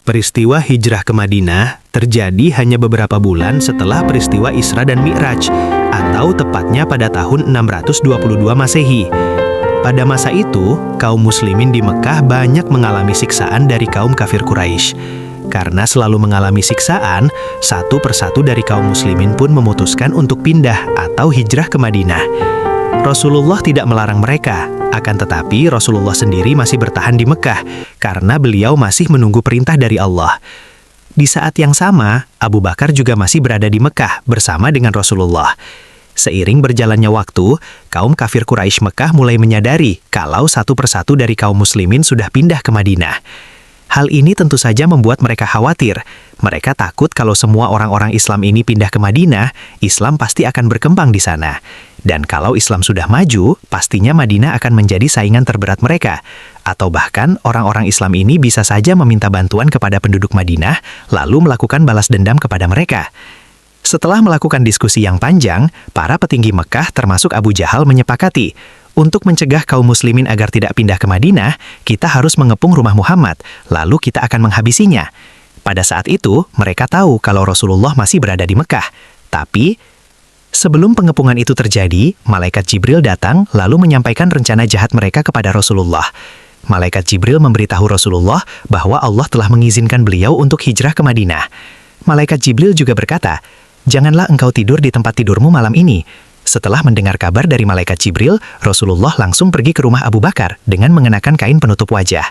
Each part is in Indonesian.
Peristiwa hijrah ke Madinah terjadi hanya beberapa bulan setelah peristiwa Isra dan Mi'raj, atau tepatnya pada tahun 622 Masehi. Pada masa itu, kaum muslimin di Mekah banyak mengalami siksaan dari kaum kafir Quraisy. Karena selalu mengalami siksaan, satu persatu dari kaum muslimin pun memutuskan untuk pindah atau hijrah ke Madinah. Rasulullah tidak melarang mereka, akan tetapi Rasulullah sendiri masih bertahan di Mekah karena beliau masih menunggu perintah dari Allah. Di saat yang sama, Abu Bakar juga masih berada di Mekah bersama dengan Rasulullah. Seiring berjalannya waktu, kaum kafir Quraisy Mekah mulai menyadari kalau satu persatu dari kaum muslimin sudah pindah ke Madinah. Hal ini tentu saja membuat mereka khawatir. Mereka takut kalau semua orang-orang Islam ini pindah ke Madinah, Islam pasti akan berkembang di sana. Dan kalau Islam sudah maju, pastinya Madinah akan menjadi saingan terberat mereka. Atau bahkan orang-orang Islam ini bisa saja meminta bantuan kepada penduduk Madinah, lalu melakukan balas dendam kepada mereka. Setelah melakukan diskusi yang panjang, para petinggi Mekah termasuk Abu Jahal menyepakati, untuk mencegah kaum muslimin agar tidak pindah ke Madinah, kita harus mengepung rumah Muhammad, lalu kita akan menghabisinya. Pada saat itu, mereka tahu kalau Rasulullah masih berada di Mekah. Tapi, sebelum pengepungan itu terjadi, Malaikat Jibril datang lalu menyampaikan rencana jahat mereka kepada Rasulullah. Malaikat Jibril memberitahu Rasulullah bahwa Allah telah mengizinkan beliau untuk hijrah ke Madinah. Malaikat Jibril juga berkata, "Janganlah engkau tidur di tempat tidurmu malam ini." Setelah mendengar kabar dari Malaikat Jibril, Rasulullah langsung pergi ke rumah Abu Bakar dengan mengenakan kain penutup wajah.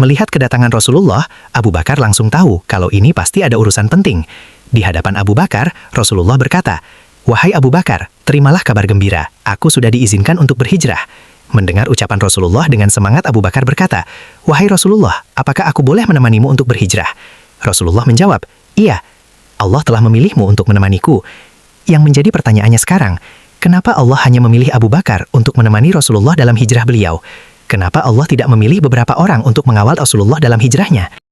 Melihat kedatangan Rasulullah, Abu Bakar langsung tahu kalau ini pasti ada urusan penting. Di hadapan Abu Bakar, Rasulullah berkata, "Wahai Abu Bakar, terimalah kabar gembira, aku sudah diizinkan untuk berhijrah." Mendengar ucapan Rasulullah dengan semangat, Abu Bakar berkata, "Wahai Rasulullah, apakah aku boleh menemanimu untuk berhijrah?" Rasulullah menjawab, "Iya, Allah telah memilihmu untuk menemaniku." Yang menjadi pertanyaannya sekarang, kenapa Allah hanya memilih Abu Bakar untuk menemani Rasulullah dalam hijrah beliau? Kenapa Allah tidak memilih beberapa orang untuk mengawal Rasulullah dalam hijrahnya?